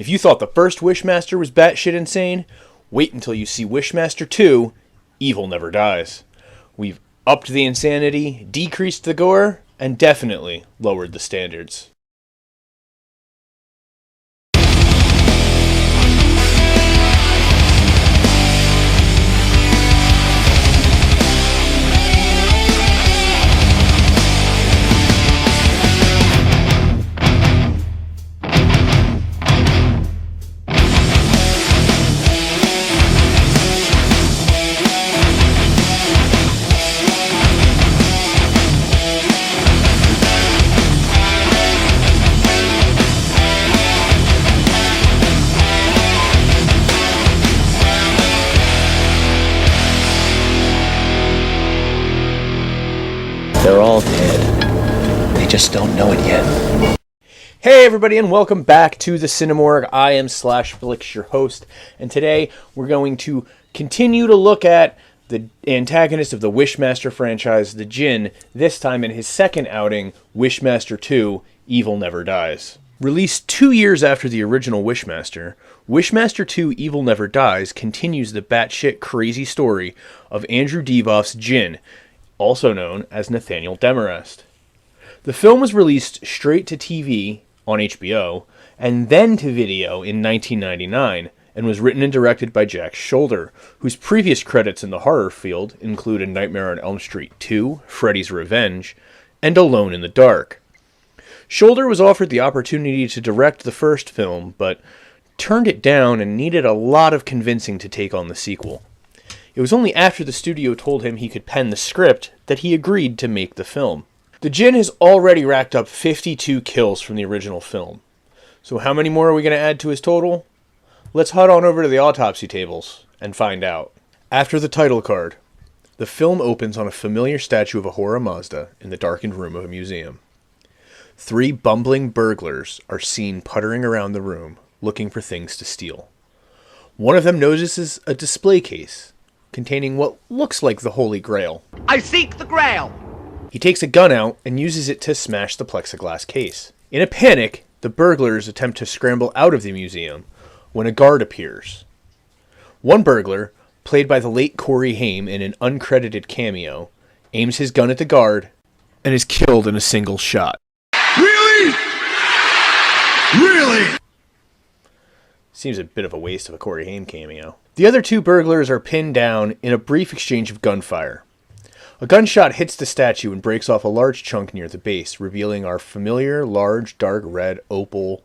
If you thought the first Wishmaster was batshit insane, wait until you see Wishmaster 2, Evil Never Dies. We've upped the insanity, decreased the gore, and definitely lowered the standards. They're all dead. They just don't know it yet. Hey everybody, and welcome back to the Cinemorgue. I am Flix, your host, and today we're going to continue to look at the antagonist of the Wishmaster franchise, the Djinn, this time in his second outing, Wishmaster 2, Evil Never Dies. Released 2 years after the original Wishmaster, Wishmaster 2 Evil Never Dies continues the batshit crazy story of Andrew Divoff's Djinn, also known as Nathaniel Demarest. The film was released straight to TV on HBO, and then to video in 1999, and was written and directed by Jack Sholder, whose previous credits in the horror field include A Nightmare on Elm Street 2, Freddy's Revenge, and Alone in the Dark. Sholder was offered the opportunity to direct the first film, but turned it down and needed a lot of convincing to take on the sequel. It was only after the studio told him he could pen the script that he agreed to make the film. The Djinn has already racked up 52 kills from the original film. So how many more are we going to add to his total? Let's head on over to the autopsy tables and find out. After the title card, the film opens on a familiar statue of Ahura Mazda in the darkened room of a museum. 3 bumbling burglars are seen puttering around the room, looking for things to steal. One of them notices a display case containing what looks like the Holy Grail. I seek the Grail! He takes a gun out and uses it to smash the plexiglass case. In a panic, the burglars attempt to scramble out of the museum when a guard appears. One burglar, played by the late Corey Haim in an uncredited cameo, aims his gun at the guard and is killed in a single shot. Really? Really? Seems a bit of a waste of a Corey Haim cameo. The other 2 burglars are pinned down in a brief exchange of gunfire. A gunshot hits the statue and breaks off a large chunk near the base, revealing our familiar, large, dark red opal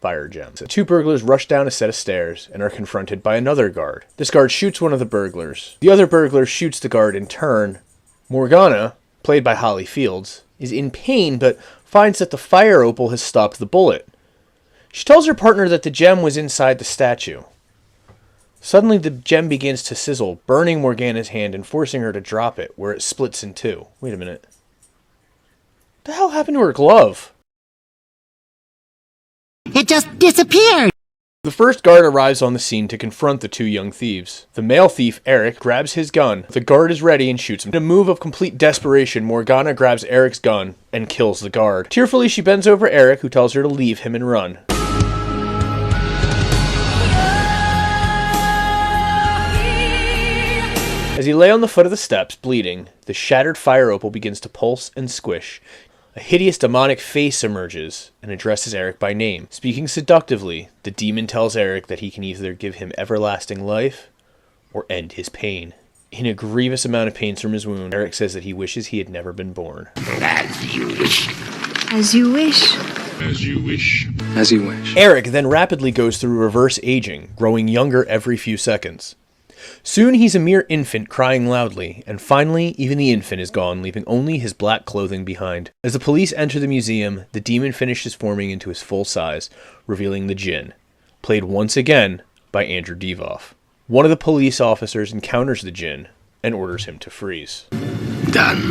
fire gem. The 2 burglars rush down a set of stairs and are confronted by another guard. This guard shoots one of the burglars. The other burglar shoots the guard in turn. Morgana, played by Holly Fields, is in pain but finds that the fire opal has stopped the bullet. She tells her partner that the gem was inside the statue. Suddenly the gem begins to sizzle, burning Morgana's hand and forcing her to drop it, where it splits in 2. Wait a minute. What the hell happened to her glove? It just disappeared! The first guard arrives on the scene to confront the 2 young thieves. The male thief, Eric, grabs his gun. The guard is ready and shoots him. In a move of complete desperation, Morgana grabs Eric's gun and kills the guard. Tearfully, she bends over Eric, who tells her to leave him and run. As he lay on the foot of the steps, bleeding, the shattered fire opal begins to pulse and squish. A hideous demonic face emerges and addresses Eric by name. Speaking seductively, the demon tells Eric that he can either give him everlasting life or end his pain. In a grievous amount of pain from his wound, Eric says that he wishes he had never been born. As you wish. As you wish. As you wish. As you wish. Eric then rapidly goes through reverse aging, growing younger every few seconds. Soon he's a mere infant crying loudly, and finally even the infant is gone, leaving only his black clothing behind. As the police enter the museum, the demon finishes forming into his full size, revealing the Djinn, played once again by Andrew Divoff. One of the police officers encounters the Djinn and orders him to freeze. Done.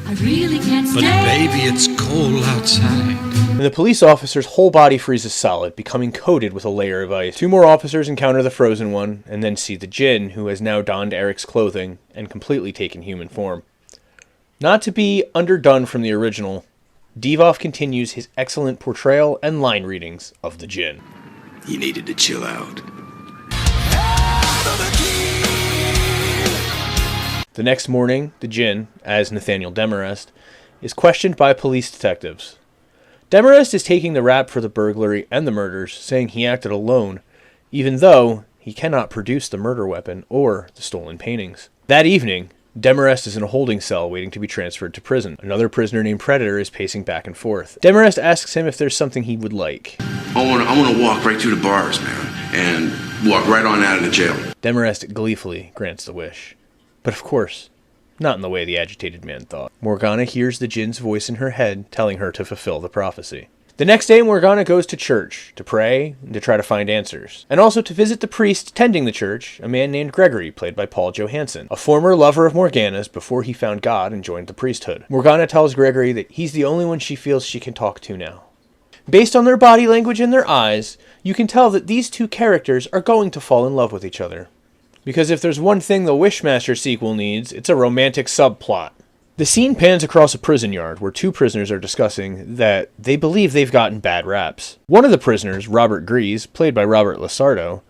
I really can't stay. But baby, it's cold outside. And the police officer's whole body freezes solid, becoming coated with a layer of ice. 2 more officers encounter the frozen one, and then see the Djinn, who has now donned Eric's clothing and completely taken human form. Not to be underdone from the original, Divoff continues his excellent portrayal and line readings of the Djinn. You needed to chill out. The next morning, the Djinn, as Nathaniel Demarest, is questioned by police detectives. Demarest is taking the rap for the burglary and the murders, saying he acted alone, even though he cannot produce the murder weapon or the stolen paintings. That evening, Demarest is in a holding cell waiting to be transferred to prison. Another prisoner named Predator is pacing back and forth. Demarest asks him if there's something he would like. I want to walk right through the bars, man, and walk right on out of the jail. Demarest gleefully grants the wish. But of course, not in the way the agitated man thought. Morgana hears the Djinn's voice in her head telling her to fulfill the prophecy. The next day, Morgana goes to church to pray and to try to find answers, and also to visit the priest tending the church, a man named Gregory, played by Paul Johansson, a former lover of Morgana's before he found God and joined the priesthood. Morgana tells Gregory that he's the only one she feels she can talk to now. Based on their body language and their eyes, you can tell that these two characters are going to fall in love with each other. Because if there's one thing the Wishmaster sequel needs, it's a romantic subplot. The scene pans across a prison yard where two prisoners are discussing that they believe they've gotten bad raps. One of the prisoners, Robert Grease, played by Robert Lasardo,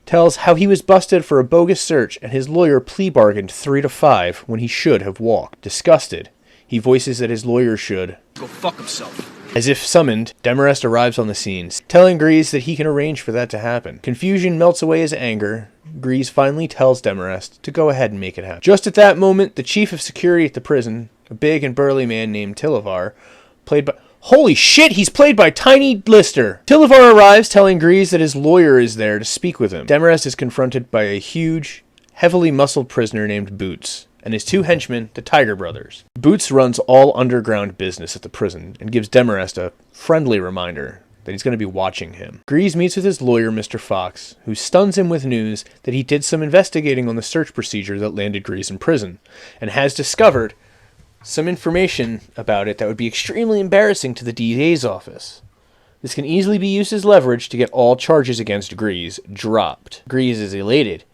tells how he was busted for a bogus search and his lawyer plea bargained 3 to 5 when he should have walked. Disgusted, he voices that his lawyer should go fuck himself. As if summoned, Demarest arrives on the scene, telling Grease that he can arrange for that to happen. Confusion melts away his anger. Grease finally tells Demarest to go ahead and make it happen. Just at that moment, the chief of security at the prison, a big and burly man named Tilivar, played by... Holy shit, he's played by Tiny Lister! Tilivar arrives telling Grease that his lawyer is there to speak with him. Demarest is confronted by a huge, heavily muscled prisoner named Boots, and his two henchmen, the Tiger Brothers. Boots runs all underground business at the prison and gives Demarest a friendly reminder that he's going to be watching him. Grease meets with his lawyer, Mr. Fox, who stuns him with news that he did some investigating on the search procedure that landed Grease in prison, and has discovered some information about it that would be extremely embarrassing to the DA's office. This can easily be used as leverage to get all charges against Grease dropped. Grease is elated.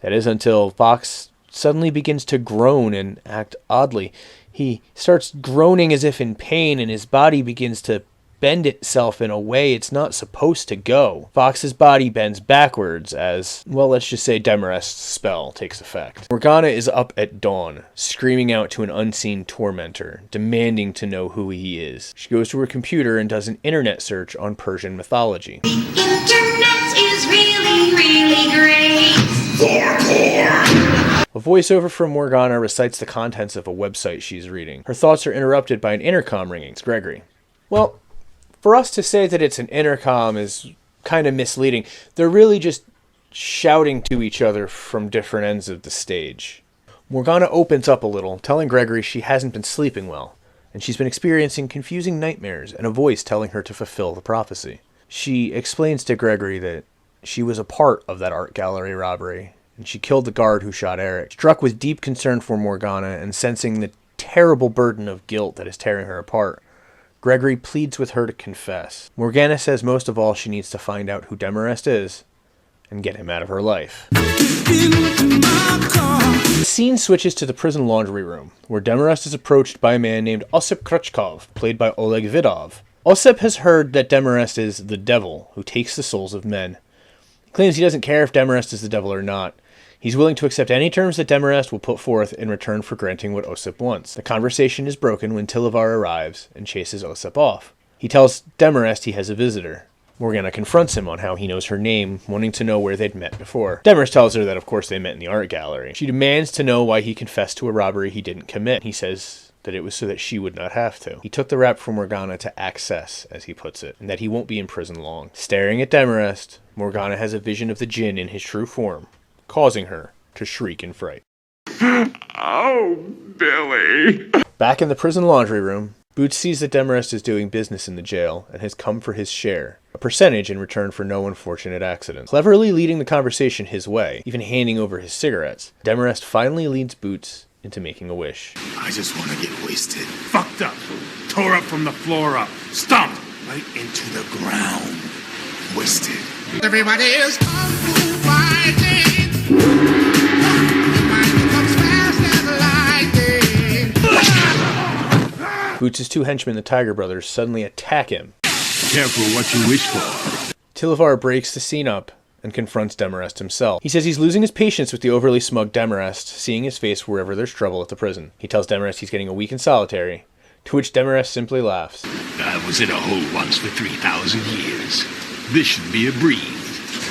That is until Fox suddenly begins to groan and act oddly. He starts groaning as if in pain, and his body begins to bend itself in a way it's not supposed to go. Fox's body bends backwards as, well, let's just say Demarest's spell takes effect. Morgana is up at dawn, screaming out to an unseen tormentor, demanding to know who he is. She goes to her computer and does an internet search on Persian mythology. The internet is really, really great. A voiceover from Morgana recites the contents of a website she's reading. Her thoughts are interrupted by an intercom ringing. It's Gregory. Well, for us to say that it's an intercom is kind of misleading. They're really just shouting to each other from different ends of the stage. Morgana opens up a little, telling Gregory she hasn't been sleeping well, and she's been experiencing confusing nightmares and a voice telling her to fulfill the prophecy. She explains to Gregory that she was a part of that art gallery robbery, and she killed the guard who shot Eric. Struck with deep concern for Morgana and sensing the terrible burden of guilt that is tearing her apart, Gregory pleads with her to confess. Morgana says most of all she needs to find out who Demarest is and get him out of her life. The scene switches to the prison laundry room, where Demarest is approached by a man named Osip Krutchkov, played by Oleg Vidov. Osip has heard that Demarest is the devil who takes the souls of men. He claims he doesn't care if Demarest is the devil or not. He's willing to accept any terms that Demarest will put forth in return for granting what Osip wants. The conversation is broken when Tilivar arrives and chases Osip off. He tells Demarest he has a visitor. Morgana confronts him on how he knows her name, wanting to know where they'd met before. Demarest tells her that of course they met in the art gallery. She demands to know why he confessed to a robbery he didn't commit. He says that it was so that she would not have to. He took the rap from Morgana to access, as he puts it, and that he won't be in prison long. Staring at Demarest, Morgana has a vision of the Djinn in his true form, causing her to shriek in fright. Oh, Billy. Back in the prison laundry room, Boots sees that Demarest is doing business in the jail and has come for his share, a percentage in return for no unfortunate accidents. Cleverly leading the conversation his way, even handing over his cigarettes, Demarest finally leads Boots into making a wish. I just want to get wasted. Fucked up. Tore up from the floor up. Stomped. Right into the ground. Wasted. Everybody is fighting. Your mind becomes fast as lightning. Boots' two henchmen, the Tiger Brothers, suddenly attack him. Careful what you wish for. Tilivar breaks the scene up and confronts Demarest himself. He says he's losing his patience with the overly smug Demarest, seeing his face wherever there's trouble at the prison. He tells Demarest he's getting a week in solitary, to which Demarest simply laughs. I was in a hole once for 3,000 years. This should be a breeze.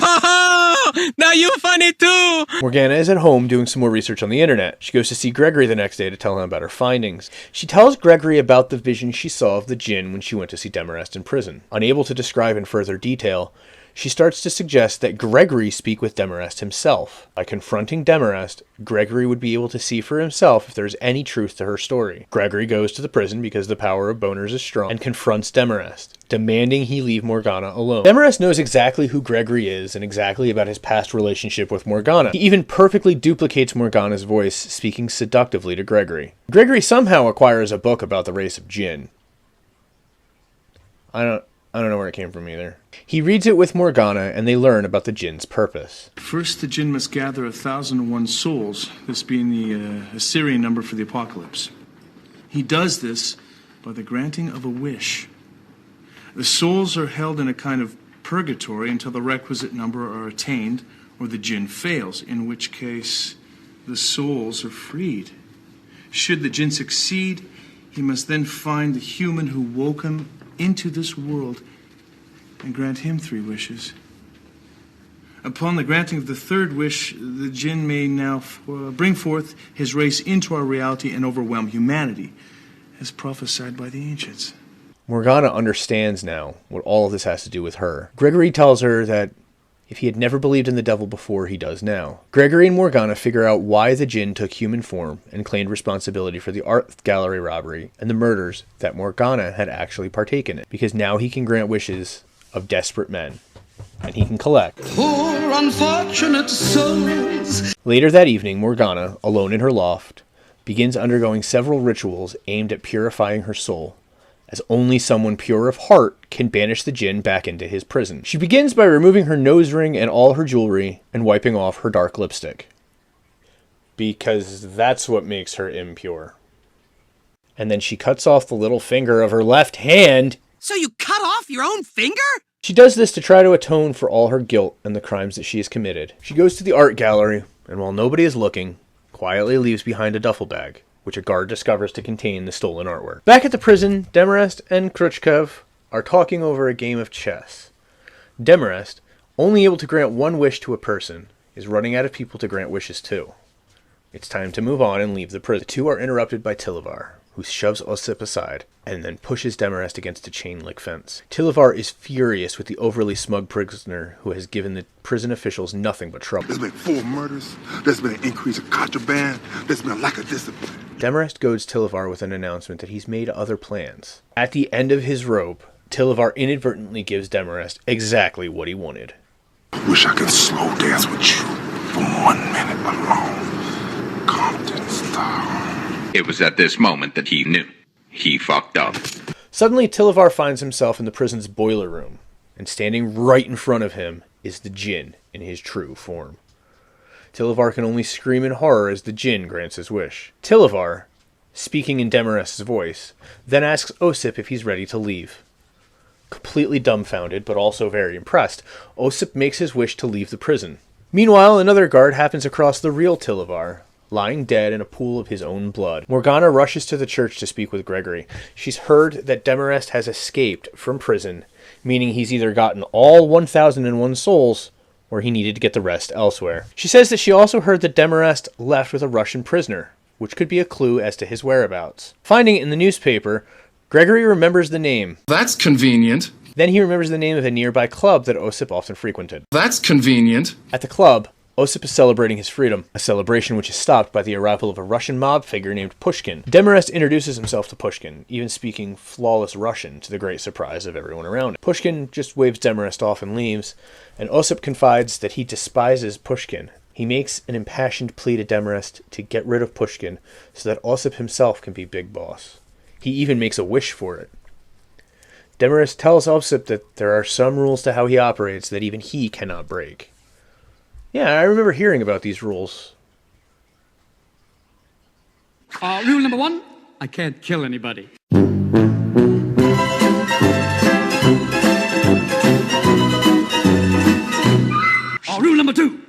Oh, now you funny too! Morgana is at home doing some more research on the internet. She goes to see Gregory the next day to tell him about her findings. She tells Gregory about the vision she saw of the Djinn when she went to see Demarest in prison. Unable to describe in further detail, she starts to suggest that Gregory speak with Demarest himself. By confronting Demarest, Gregory would be able to see for himself if there's any truth to her story. Gregory goes to the prison because the power of boners is strong and confronts Demarest, demanding he leave Morgana alone. Demarest knows exactly who Gregory is and exactly about his past relationship with Morgana. He even perfectly duplicates Morgana's voice, speaking seductively to Gregory. Gregory somehow acquires a book about the race of Djinn. I don't know where it came from either. He reads it with Morgana, and they learn about the Djinn's purpose. First, the Djinn must gather 1,001 souls, this being the Assyrian number for the apocalypse. He does this by the granting of a wish. The souls are held in a kind of purgatory until the requisite number are attained, or the Djinn fails, in which case the souls are freed. Should the Djinn succeed, he must then find the human who woke him into this world and grant him 3 wishes. Upon the granting of the 3rd wish, the Djinn may now bring forth his race into our reality and overwhelm humanity, as prophesied by the ancients. Morgana understands now what all of this has to do with her. Gregory tells her that if he had never believed in the devil before, he does now. Gregory and Morgana figure out why the Djinn took human form and claimed responsibility for the art gallery robbery and the murders that Morgana had actually partaken in, because now he can grant wishes of desperate men, and he can collect. Poor unfortunate souls. Later that evening, Morgana, alone in her loft, begins undergoing several rituals aimed at purifying her soul, as only someone pure of heart can banish the Djinn back into his prison. She begins by removing her nose ring and all her jewelry and wiping off her dark lipstick, because that's what makes her impure. And then she cuts off the little finger of her left hand. So you cut off your own finger? She does this to try to atone for all her guilt and the crimes that she has committed. She goes to the art gallery, and while nobody is looking, quietly leaves behind a duffel bag, which a guard discovers to contain the stolen artwork. Back at the prison, Demarest and Khrushchev are talking over a game of chess. Demarest, only able to grant 1 wish to a person, is running out of people to grant wishes to. It's time to move on and leave the prison. The two are interrupted by Tilivar, who shoves Osip aside and then pushes Demarest against a chain-link fence. Tilivar is furious with the overly smug prisoner who has given the prison officials nothing but trouble. There's been 4 murders, there's been an increase of contraband, there's been a lack of discipline. Demarest goads Tilivar with an announcement that he's made other plans. At the end of his rope, Tilivar inadvertently gives Demarest exactly what he wanted. Wish I could slow dance with you for 1 minute alone. Compton style. It was at this moment that he knew. He fucked up. Suddenly, Tilivar finds himself in the prison's boiler room, and standing right in front of him is the Djinn in his true form. Tilivar can only scream in horror as the Djinn grants his wish. Tilivar, speaking in Demarest's voice, then asks Osip if he's ready to leave. Completely dumbfounded, but also very impressed, Osip makes his wish to leave the prison. Meanwhile, another guard happens across the real Tilivar, lying dead in a pool of his own blood. Morgana rushes to the church to speak with Gregory. She's heard that Demarest has escaped from prison, meaning he's either gotten all 1,001 souls, or he needed to get the rest elsewhere. She says that she also heard that Demarest left with a Russian prisoner, which could be a clue as to his whereabouts. Finding it in the newspaper, Gregory remembers the name. That's convenient. Then he remembers the name of a nearby club that Osip often frequented. That's convenient. At the club, Osip is celebrating his freedom, a celebration which is stopped by the arrival of a Russian mob figure named Pushkin. Demarest introduces himself to Pushkin, even speaking flawless Russian to the great surprise of everyone around him. Pushkin just waves Demarest off and leaves, and Osip confides that he despises Pushkin. He makes an impassioned plea to Demarest to get rid of Pushkin so that Osip himself can be big boss. He even makes a wish for it. Demarest tells Osip that there are some rules to how he operates that even he cannot break. Yeah, I remember hearing about these rules. Rule number 1, I can't kill anybody. number 2.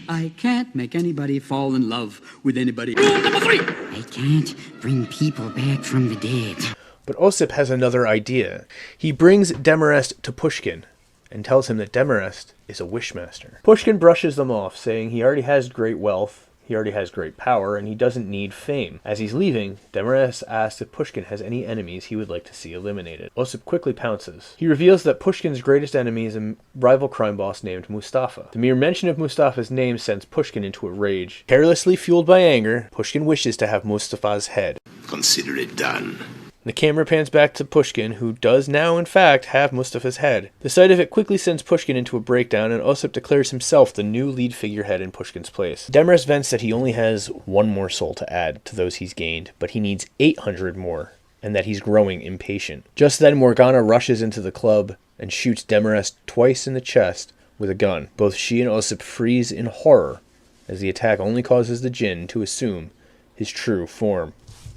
I can't make anybody fall in love with anybody. Rule number 3. I can't bring people back from the dead. But Osip has another idea. He brings Demarest to Pushkin and tells him that Demarest is a Wishmaster. Pushkin brushes them off, saying he already has great wealth, he already has great power, and he doesn't need fame. As he's leaving, Demarest asks if Pushkin has any enemies he would like to see eliminated. Osip quickly pounces. He reveals that Pushkin's greatest enemy is a rival crime boss named Mustafa. The mere mention of Mustafa's name sends Pushkin into a rage. Carelessly fueled by anger, Pushkin wishes to have Mustafa's head. Consider it done. The camera pans back to Pushkin, who does now, in fact, have Mustafa's head. The sight of it quickly sends Pushkin into a breakdown, and Osip declares himself the new lead figurehead in Pushkin's place. Demarest vents that he only has one more soul to add to those he's gained, but he needs 800 more, and that he's growing impatient. Just then, Morgana rushes into the club and shoots Demarest twice in the chest with a gun. Both she and Osip freeze in horror, as the attack only causes the Djinn to assume his true form.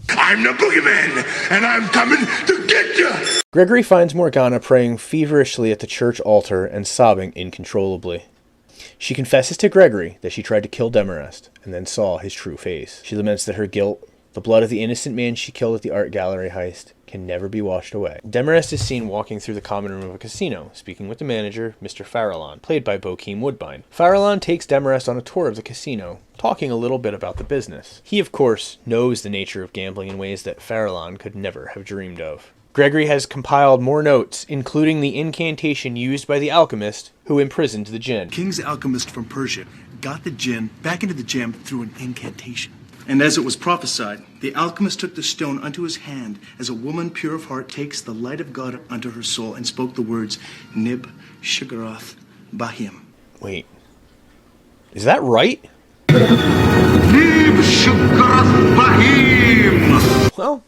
I'm the boogeyman, and I'm coming to get you! Gregory finds Morgana praying feverishly at the church altar and sobbing incontrollably. She confesses to Gregory that she tried to kill Demarest and then saw his true face. She laments that her guilt, the blood of the innocent man she killed at the art gallery heist, can never be washed away. Demarest is seen walking through the common room of a casino, speaking with the manager, Mr. Farallon, played by Bokeem Woodbine. Farallon takes Demarest on a tour of the casino, talking a little bit about the business. He, of course, knows the nature of gambling in ways that Farallon could never have dreamed of. Gregory has compiled more notes, including the incantation used by the alchemist who imprisoned the Djinn. King's alchemist from Persia got the Djinn back into the gem through an incantation. And as it was prophesied, the alchemist took the stone unto his hand, as a woman pure of heart takes the light of God unto her soul, and spoke the words, Nib Shugarath Bahim. Wait, is that right? Nib Shugarath Bahim! Well,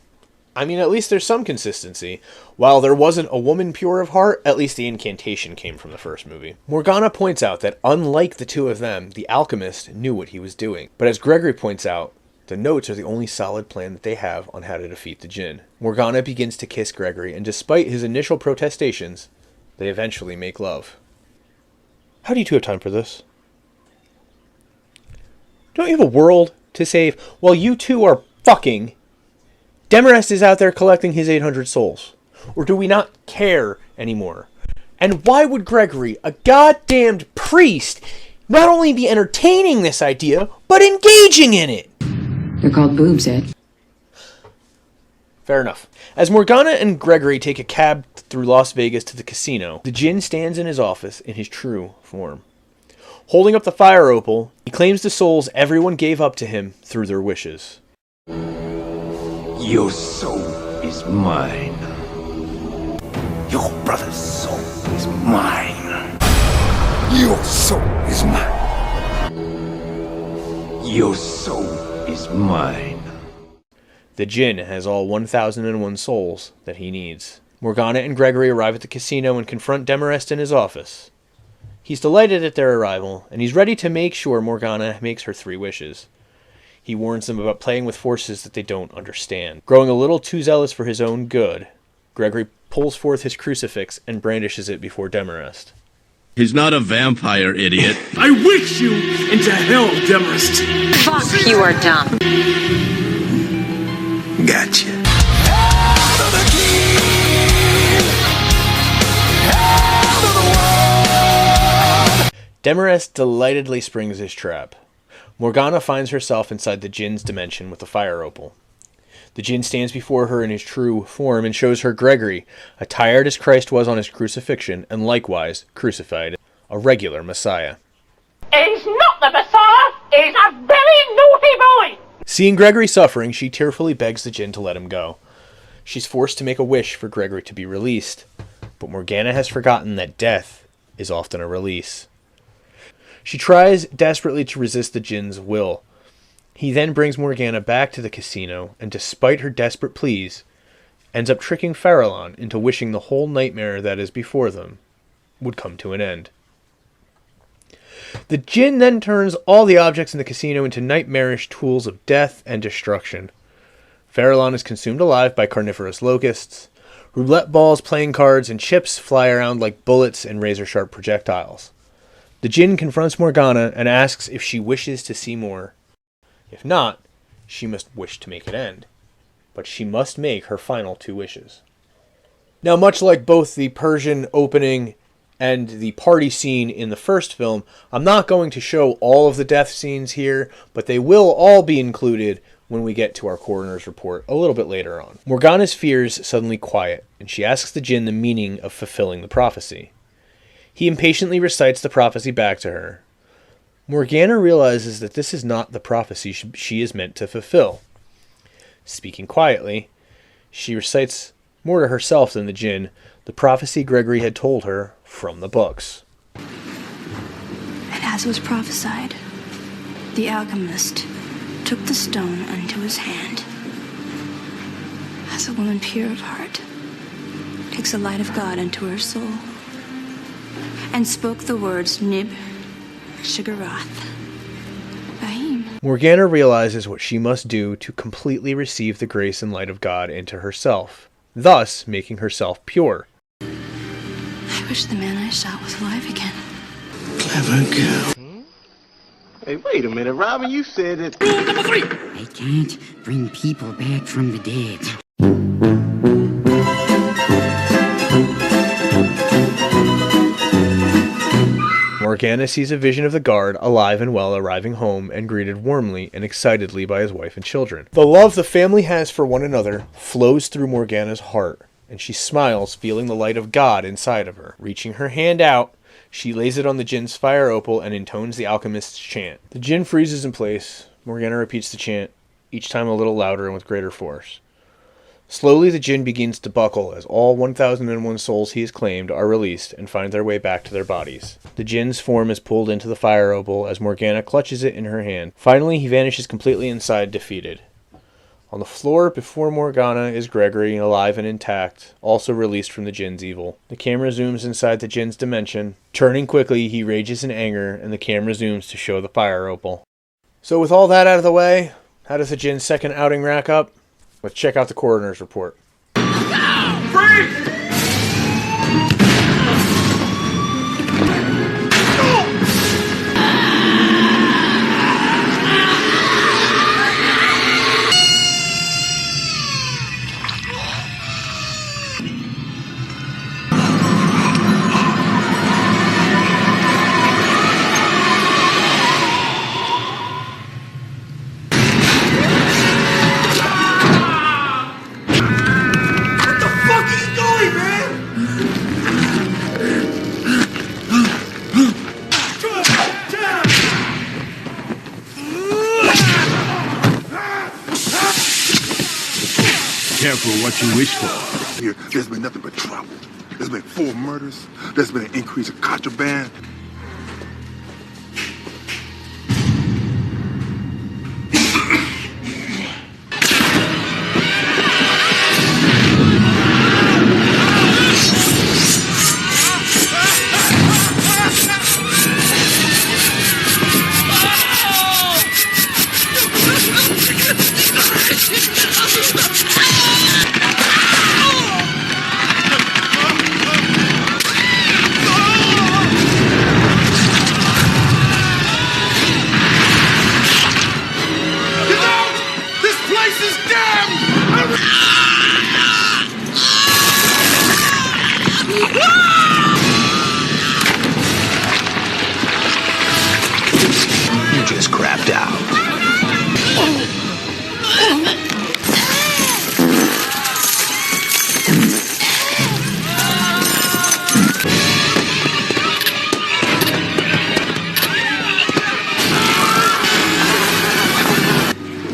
I mean, at least there's some consistency. While there wasn't a woman pure of heart, at least the incantation came from the first movie. Morgana points out that unlike the two of them, the alchemist knew what he was doing. But as Gregory points out, the notes are the only solid plan that they have on how to defeat the Djinn. Morgana begins to kiss Gregory, and despite his initial protestations, they eventually make love. How do you two have time for this? Don't you have a world to save while you two are fucking? Demarest is out there collecting his 800 souls. Or do we not care anymore? And why would Gregory, a goddamned priest, not only be entertaining this idea, but engaging in it? They're called boobs, Ed. Fair enough. As Morgana and Gregory take a cab through Las Vegas to the casino, the Djinn stands in his office in his true form. Holding up the fire opal, he claims the souls everyone gave up to him through their wishes. Your soul is mine. Your brother's soul is mine. Your soul is mine. Your soul is mine. The Djinn has all 1,001 souls that he needs. Morgana and Gregory arrive at the casino and confront Demarest in his office. He's delighted at their arrival, and he's ready to make sure Morgana makes her 3 wishes. He warns them about playing with forces that they don't understand. Growing a little too zealous for his own good, Gregory pulls forth his crucifix and brandishes it before Demarest. He's not a vampire, idiot. I wish you into hell, Demarest. Fuck, you are dumb. Gotcha. Demarest delightedly springs his trap. Morgana finds herself inside the Djinn's dimension with the fire opal. The Djinn stands before her in his true form and shows her Gregory, attired as Christ was on his crucifixion, and likewise crucified, a regular Messiah. He's not the Messiah! He's a very naughty boy! Seeing Gregory suffering, she tearfully begs the Djinn to let him go. She's forced to make a wish for Gregory to be released, but Morgana has forgotten that death is often a release. She tries desperately to resist the Djinn's will. He then brings Morgana back to the casino, and despite her desperate pleas, ends up tricking Farallon into wishing the whole nightmare that is before them would come to an end. The Djinn then turns all the objects in the casino into nightmarish tools of death and destruction. Farallon is consumed alive by carnivorous locusts. Roulette balls, playing cards, and chips fly around like bullets and razor-sharp projectiles. The Djinn confronts Morgana and asks if she wishes to see more. If not, she must wish to make it end. But she must make her final 2 wishes. Now, much like both the Persian opening and the party scene in the first film, I'm not going to show all of the death scenes here, but they will all be included when we get to our coroner's report a little bit later on. Morgana's fears suddenly quiet, and she asks the Djinn the meaning of fulfilling the prophecy. He impatiently recites the prophecy back to her. Morgana realizes that this is not the prophecy she is meant to fulfill. Speaking quietly, she recites, more to herself than the Djinn, the prophecy Gregory had told her from the books. And as was prophesied, the alchemist took the stone unto his hand, as a woman pure of heart takes the light of God unto her soul, and spoke the words Nib, Shigarath, Bahim. Morgana realizes what she must do to completely receive the grace and light of God into herself, thus making herself pure. I wish the man I shot was alive again. Clever girl. Hey, wait a minute, Robin, you said it. Rule number 3! I can't bring people back from the dead. Morgana sees a vision of the guard, alive and well, arriving home and greeted warmly and excitedly by his wife and children. The love the family has for one another flows through Morgana's heart, and she smiles, feeling the light of God inside of her. Reaching her hand out, she lays it on the Djinn's fire opal and intones the alchemist's chant. The Djinn freezes in place. Morgana repeats the chant, each time a little louder and with greater force. Slowly the Djinn begins to buckle as all 1001 souls he has claimed are released and find their way back to their bodies. The Djinn's form is pulled into the fire opal as Morgana clutches it in her hand. Finally, he vanishes completely inside, defeated. On the floor before Morgana is Gregory, alive and intact, also released from the Djinn's evil. The camera zooms inside the Djinn's dimension. Turning quickly, he rages in anger, and the camera zooms to show the fire opal. So with all that out of the way, how does the Djinn's second outing rack up? Let's check out the coroner's report. Careful what you wish for. Here, there's been nothing but trouble. There's been 4 murders. There's been an increase of contraband. You just crapped out.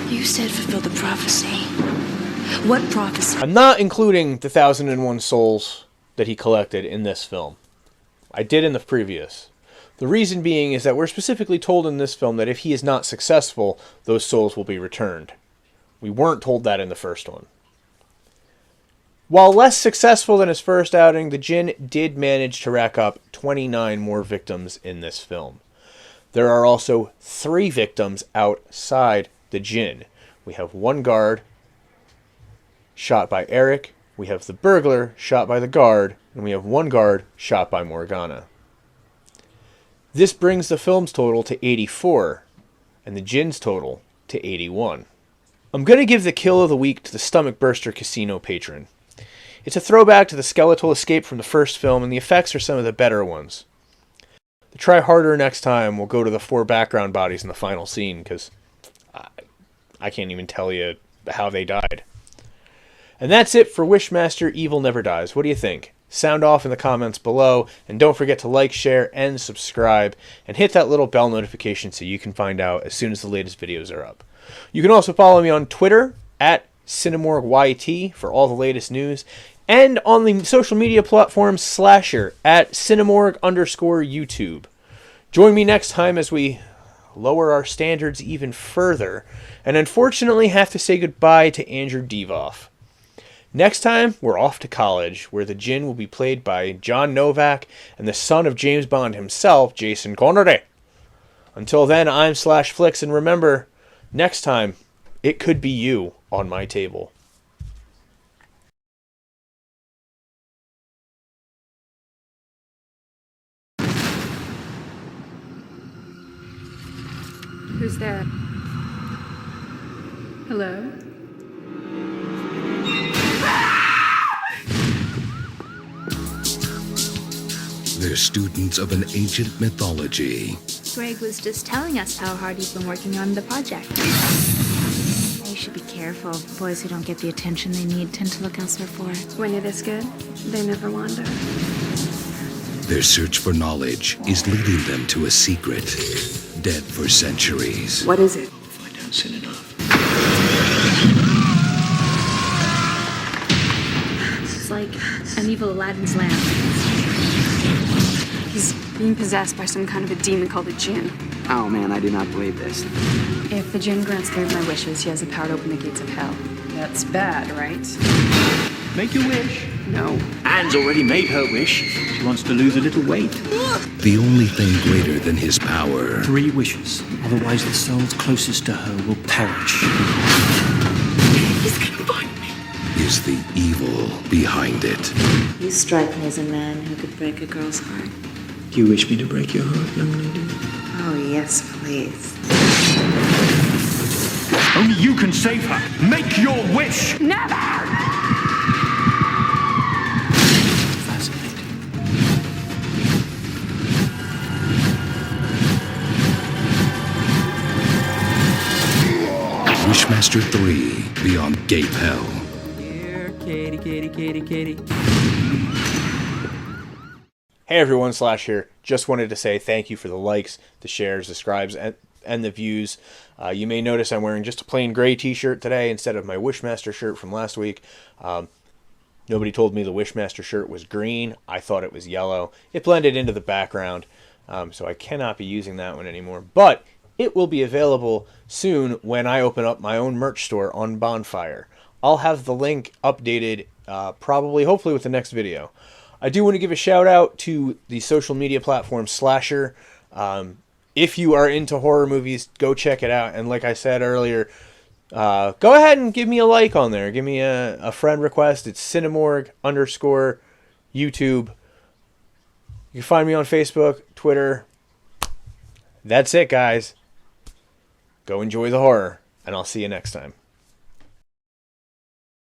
You said fulfill the prophecy. What prophecy? I'm not including the 1001 souls that he collected in this film. I did in the previous. The reason being is that we're specifically told in this film that if he is not successful, those souls will be returned. We weren't told that in the first one. While less successful than his first outing, the Djinn did manage to rack up 29 more victims in this film. There are also 3 victims outside the Djinn. We have 1 guard shot by Eric, we have the burglar shot by the guard, and we have 1 guard shot by Morgana. This brings the film's total to 84, and the Djinn's total to 81. I'm going to give the kill of the week to the Stomach Burster Casino patron. It's a throwback to the skeletal escape from the first film, and the effects are some of the better ones. The try harder next time will go to the 4 background bodies in the final scene, because I can't even tell you how they died. And that's it for Wishmaster Evil Never Dies. What do you think? Sound off in the comments below, and don't forget to like, share, and subscribe, and hit that little bell notification so you can find out as soon as the latest videos are up. You can also follow me on Twitter at CinemateryYT for all the latest news, and on the social media platform Slasher at Cinemorg_YouTube. Join me next time as we lower our standards even further, and unfortunately have to say goodbye to Andrew Devoff. Next time, we're off to college, where the Djinn will be played by John Novak and the son of James Bond himself, Jason Connery. Until then, I'm /Flicks, and remember, next time, it could be you on my table. Who's that? Hello? They're students of an ancient mythology. Greg was just telling us how hard he's been working on the project. You should be careful. Boys who don't get the attention they need tend to look elsewhere for it. When you're this good, they never wander. Their search for knowledge is leading them to a secret, dead for centuries. What is it? If I don't sin enough. It's like an evil Aladdin's lamp. He's being possessed by some kind of a demon called a Djinn. Oh man, I do not believe this. If the Djinn grants 3 of my wishes, he has the power to open the gates of hell. That's bad, right? Make your wish. No. Anne's already made her wish. She wants to lose a little weight. The only thing greater than his power 3 wishes. Otherwise, the souls closest to her will perish. He's gonna find me. is the evil behind it. You strike me as a man who could break a girl's heart. Do you wish me to break your heart, young lady? Oh, yes, please. Only you can save her. Make your wish. Never! Fascinating. Wishmaster 3, Beyond Gape Hell. Here, kitty, kitty, kitty, kitty. Hey everyone, Slash here. Just wanted to say thank you for the likes, the shares, the subscribes, and the views. You may notice I'm wearing just a plain gray t-shirt today instead of my Wishmaster shirt from last week. Nobody told me the Wishmaster shirt was green. I thought it was yellow. It blended into the background, so I cannot be using that one anymore. But it will be available soon when I open up my own merch store on Bonfire. I'll have the link updated hopefully with the next video. I do want to give a shout out to the social media platform Slasher. If you are into horror movies, go check it out. And like I said earlier, go ahead and give me a like on there. Give me a friend request. It's Cinemorg_YouTube. You can find me on Facebook, Twitter. That's it, guys. Go enjoy the horror, and I'll see you next time.